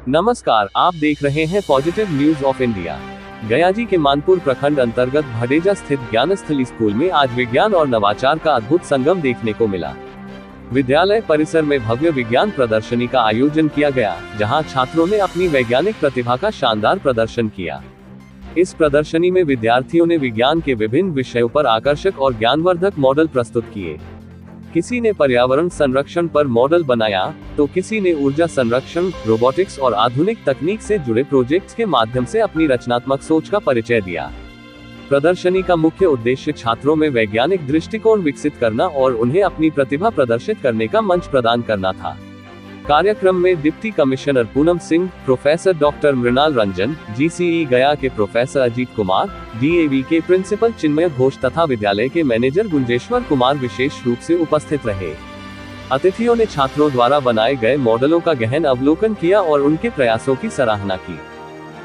नमस्कार, आप देख रहे हैं positive news of India. Gayaji के मानपुर प्रखंड अंतर्गत भडेजा स्थित ज्ञानस्थली स्कूल में आज विज्ञान और नवाचार का अद्भुत संगम देखने को मिला। विद्यालय परिसर में भव्य विज्ञान प्रदर्शनी का आयोजन किया गया, जहां छात्रों ने अपनी वैज्ञानिक प्रतिभा का शानदार प्रदर्शन किया। इस प्रदर्शनी में विद्यार्थियों ने विज्ञान के विभिन्न विषयों पर आकर्षक और ज्ञानवर्धक मॉडल प्रस्तुत किए। किसी ने पर्यावरण संरक्षण पर मॉडल बनाया, तो किसी ने ऊर्जा संरक्षण, रोबोटिक्स और आधुनिक तकनीक से जुड़े प्रोजेक्ट्स के माध्यम से अपनी रचनात्मक सोच का परिचय दिया। प्रदर्शनी का मुख्य उद्देश्य छात्रों में वैज्ञानिक दृष्टिकोण विकसित करना और उन्हें अपनी प्रतिभा प्रदर्शित करने का मंच प्रदान करना था। कार्यक्रम में deputy commissioner Poonam Singh, professor doctor Mrinal Ranjan, G C E Gaya के प्रोफेसर अजीत कुमार, डीएवी के प्रिंसिपल चिन्मय घोष तथा विद्यालय के मैनेजर गुंजेश्वर कुमार विशेष रूप से उपस्थित रहे। अतिथियों ने छात्रों द्वारा बनाए गए मॉडलों का गहन अवलोकन किया और उनके प्रयासों की सराहना की।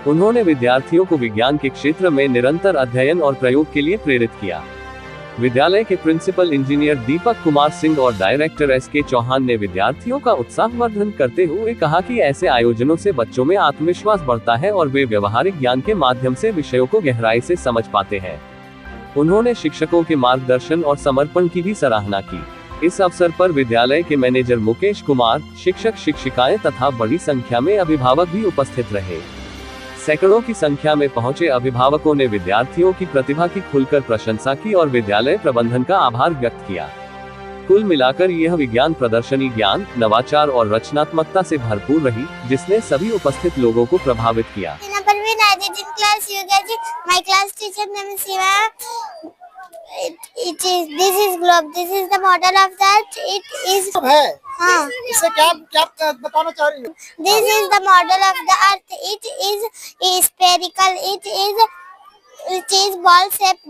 उन्होंने विद्यार्थियों को विज्ञान के क्षेत्र में निरंतर अध्ययन और प्रयोग के लिए प्रेरित किया। विद्यालय के प्रिंसिपल इंजीनियर दीपक कुमार सिंह और डायरेक्टर एसके चौहान ने विद्यार्थियों का उत्साहवर्धन करते हुए कहा कि ऐसे आयोजनों से बच्चों में आत्मविश्वास बढ़ता है और वे व्यवहारिक ज्ञान के माध्यम से विषयों को गहराई से समझ पाते हैं। उन्होंने शिक्षकों के मार्गदर्शन और समर्पण की भी सराहना की। इस अवसर पर विद्यालय के मैनेजर मुकेश कुमार, शिक्षक शिक्षिकाएं तथा बड़ी संख्या में अभिभावक भी उपस्थित रहे। सैकड़ों की संख्या में पहुंचे अभिभावकों ने विद्यार्थियों की प्रतिभा की खुलकर प्रशंसा की और विद्यालय प्रबंधन का आभार व्यक्त किया। कुल मिलाकर यह विज्ञान प्रदर्शनी ज्ञान, नवाचार और रचनात्मकता से भरपूर रही, जिसने सभी उपस्थित लोगों को प्रभावित किया। This is globe. This is the model of that. It is है। हाँ। इससे क्या बताना चाह रही हो? This is the model of the earth. It is spherical. It is ball shaped.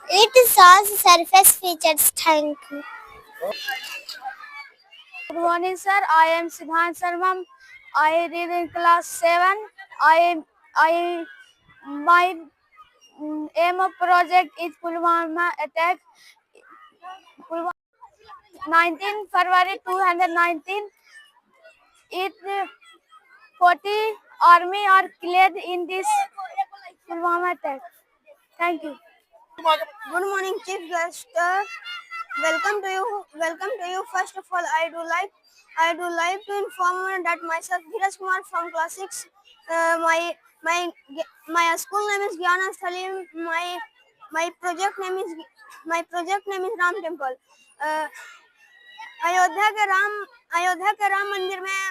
It shows surface features. Thank you. Good morning, sir. I am Siddhant Sharma. I read in class 7. My aim of project is Pulwama attack. 19 February 2019. 40 army are killed in this Pulwama attack. Thank you. Good morning, Chief Guest. Welcome to you. First of all, I do like to inform that myself, Dheeraj Kumar from class 6. My school name is Gyanasthali. My project name is Ram Temple. Ayodhya के राम मंदिर में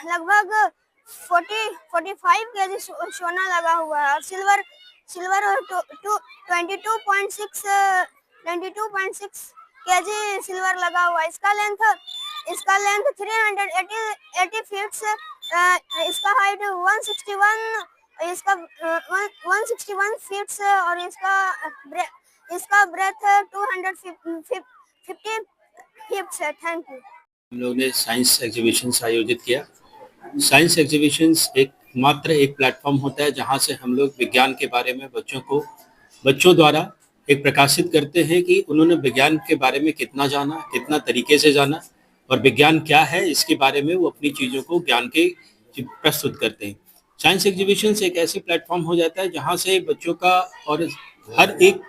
लगभग 45 KG सोना लगा हुआ है और silver 22.6 KG silver लगा हुआ है। इसका लेंथ 380 फीट, इसका हाइट 161 फीट और इसका ब्रेथ 250 फीट है। Thank you. हम लोगों ने साइंस एग्जीबिशंस आयोजित किया। साइंस एग्जीबिशंस मात्र एक प्लेटफॉर्म होता है जहां से हम लोग विज्ञान के बारे में बच्चों द्वारा एक प्रकाशित करते हैं कि उन्होंने विज्ञान के बारे में कितना जाना, कितना तरीके से जाना और विज्ञान क्या है इसके बारे में वो अपनी चीज़ों को ज्ञान के प्रस्तुत करते हैं। साइंस एग्जीबिशंस एक ऐसी प्लेटफॉर्म हो जाता है जहाँ से बच्चों का और हर एक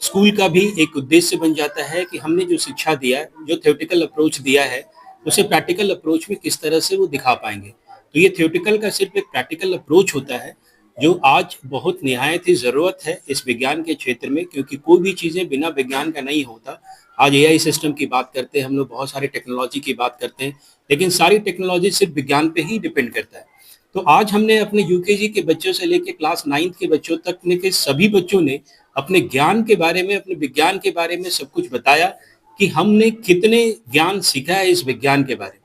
स्कूल का भी एक उद्देश्य बन जाता है कि हमने जो शिक्षा दिया है, जो थ्योरेटिकल अप्रोच दिया है, उसे प्रैक्टिकल अप्रोच में किस तरह से वो दिखा पाएंगे। तो ये थ्योरेटिकल का सिर्फ एक प्रैक्टिकल अप्रोच होता है जो आज बहुत निहायत ही ज़रूरत है इस विज्ञान के क्षेत्र में, क्योंकि कोई भी चीज़ें बिना विज्ञान का नहीं होता। आज एआई सिस्टम की बात करते हैं हम लोग, बहुत सारी टेक्नोलॉजी की बात करते हैं, लेकिन सारी टेक्नोलॉजी सिर्फ विज्ञान पे ही डिपेंड करता है। तो आज हमने अपने यूकेजी के बच्चों से लेकर क्लास 9 के बच्चों तक के सभी बच्चों ने अपने ज्ञान के बारे में, अपने विज्ञान के बारे में सब कुछ बताया कि हमने कितने ज्ञान सीखा है इस विज्ञान के बारे में।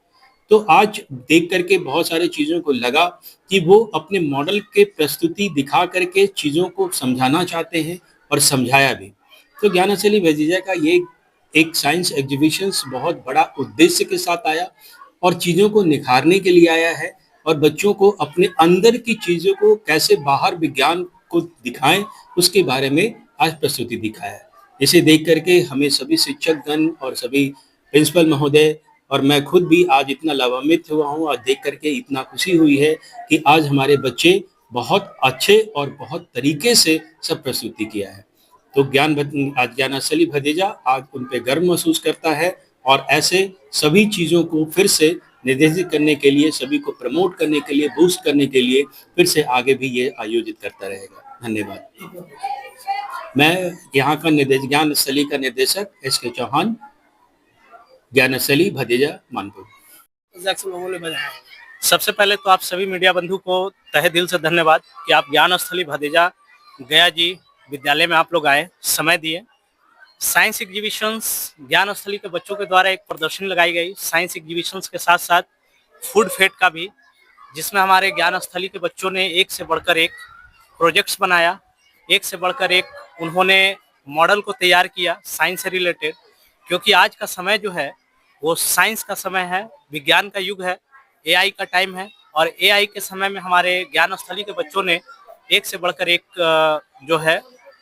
तो आज देख करके बहुत सारी चीज़ों को लगा कि वो अपने मॉडल के प्रस्तुति दिखा करके चीज़ों को समझाना चाहते हैं और समझाया भी। तो ज्ञानस्थली भडेजा का ये एक साइंस एग्जीबिशंस बहुत बड़ा उद्देश्य के साथ आया और चीज़ों को निखारने के लिए आया है और बच्चों को अपने अंदर की चीज़ों को कैसे बाहर विज्ञान को दिखाएं उसके बारे में आज प्रस्तुति दिखाया है। इसे देख करके हमें सभी शिक्षकगण और सभी प्रिंसिपल महोदय और मैं खुद भी आज इतना लाभान्वित हुआ हूँ और देख करके इतना खुशी हुई है कि आज हमारे बच्चे बहुत अच्छे और बहुत तरीके से सब प्रस्तुति किया है। तो आज ज्ञानस्थली भदेजा आज उन पे गर्व महसूस करता है और ऐसे सभी चीज़ों को फिर से निर्देशित करने के लिए, सभी को प्रमोट करने के लिए, बूस्ट करने के लिए फिर से आगे भी ये आयोजित करता रहेगा। धन्यवाद। मैं यहाँ का ज्ञानस्थली का निर्देशक SK चौहान, ज्ञानस्थली भदेजा मानपुर। सबसे पहले तो आप सभी मीडिया बंधु को तहे दिल से धन्यवाद कि आप ज्ञानस्थली भदेजा गया जी विद्यालय में आप लोग आए, समय दिए। साइंस एग्जीबिशंस ज्ञानस्थली के बच्चों के द्वारा एक प्रदर्शनी लगाई गई। साइंस एग्जीबिशंस के साथ साथ फूड फेट का भी, जिसमें हमारे ज्ञानस्थली के बच्चों ने एक से बढ़कर एक प्रोजेक्ट्स बनाया, एक से बढ़कर एक उन्होंने मॉडल को तैयार किया साइंस से रिलेटेड। क्योंकि आज का समय जो है वो साइंस का समय है, विज्ञान का युग है, AI का टाइम है। और AI के समय में हमारे ज्ञानस्थली के बच्चों ने एक से बढ़कर एक जो है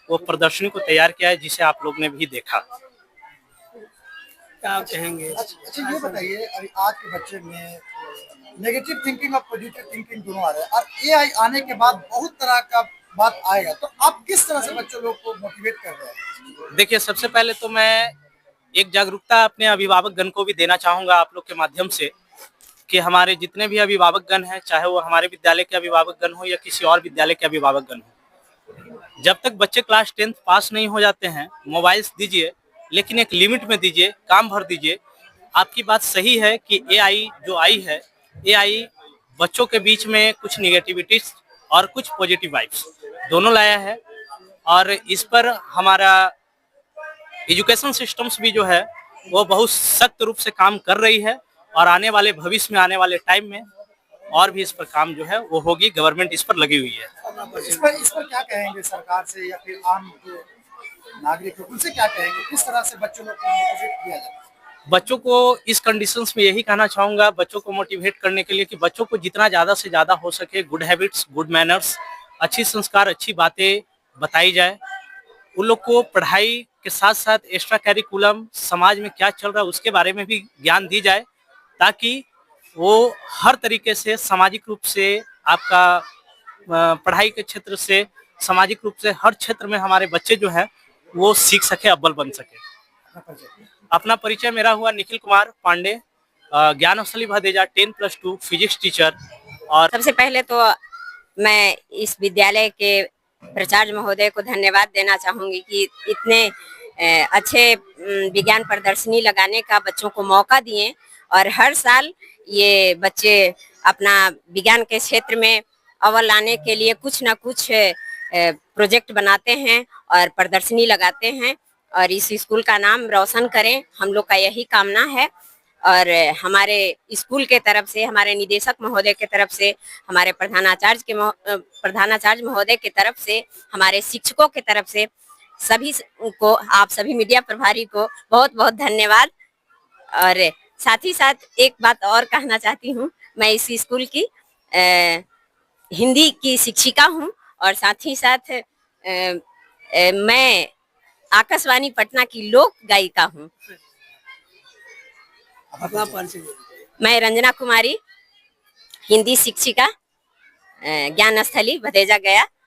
वो प्रदर्शनी को तैयार किया है, जिसे आप लोग ने भी देखा। क्या आप कहेंगे? अच्छा ये बताइए, अभी आज के बच्चे में नेगेटिव थिंकिंग और पॉजिटिव थिंकिंग दोनों आ रहे हैं और AI आने के बाद बहुत तरह का बात आएगा, तो आप किस तरह से बच्चों लोग को मोटिवेट कर रहे हैं? देखिए, सबसे पहले तो मैं एक जागरूकता अपने अभिभावकगण को भी देना चाहूँगा आप लोग के माध्यम से कि हमारे जितने भी अभिभावकगण हैं, चाहे वो हमारे विद्यालय के अभिभावकगण हो या किसी और विद्यालय के अभिभावकगण हो, जब तक बच्चे क्लास 10th पास नहीं हो जाते हैं मोबाइल्स दीजिए, लेकिन एक लिमिट में दीजिए, काम भर दीजिए। आपकी बात सही है कि AI जो आई है, AI बच्चों के बीच में कुछ निगेटिविटीज और कुछ पॉजिटिव वाइब्स दोनों लाया है। और इस पर हमारा एजुकेशन सिस्टम्स भी जो है वो बहुत सख्त रूप से काम कर रही है और आने वाले भविष्य में, आने वाले टाइम में और भी इस पर काम जो है वो होगी। गवर्नमेंट इस पर लगी हुई है। इस पर क्या कहेंगे सरकार से या फिर आम नागरिक को, उनसे क्या कहेंगे, किस तरह से बच्चों लोग को मोटिवेट किया जाए? बच्चों को इस कंडीशंस में यही कहना चाहूँगा बच्चों को मोटिवेट करने के लिए कि बच्चों को जितना ज़्यादा से ज़्यादा हो सके गुड हैबिट्स, गुड मैनर्स, अच्छी संस्कार, अच्छी बातें बताई जाए। उन लोग को पढ़ाई के साथ साथ एक्स्ट्रा करिकुलम समाज में क्या चल रहा है उसके बारे में भी ज्ञान दी जाए, ताकि वो हर तरीके से सामाजिक रूप से आपका पढ़ाई के क्षेत्र से, सामाजिक रूप से हर क्षेत्र में हमारे बच्चे जो है वो सीख सके, अव्वल बन सके। अपना परिचय मेरा हुआ निखिल कुमार पांडे, ज्ञानस्थली भदेजा 10+2 फिजिक्स टीचर। और सबसे पहले तो मैं इस विद्यालय के प्राचार्य महोदय को धन्यवाद देना चाहूंगी कि इतने अच्छे विज्ञान प्रदर्शनी लगाने का बच्चों को मौका दिए और हर साल ये बच्चे अपना विज्ञान के क्षेत्र में अव्वल लाने के लिए कुछ ना कुछ प्रोजेक्ट बनाते हैं और प्रदर्शनी लगाते हैं और इस स्कूल का नाम रोशन करें, हम लोग का यही कामना है। और हमारे स्कूल के तरफ से, हमारे निदेशक महोदय के तरफ से, हमारे प्रधानाचार्य महोदय के तरफ से, हमारे शिक्षकों के तरफ से सभी को, आप सभी मीडिया प्रभारी को बहुत बहुत धन्यवाद। और साथ ही साथ एक बात और कहना चाहती हूँ, मैं इस स्कूल की हिंदी की शिक्षिका हूँ और साथ ही साथ मैं आकाशवाणी पटना की लोक गायिका हूँ। मैं रंजना कुमारी, हिंदी शिक्षिका, ज्ञानस्थली भदेजा गया।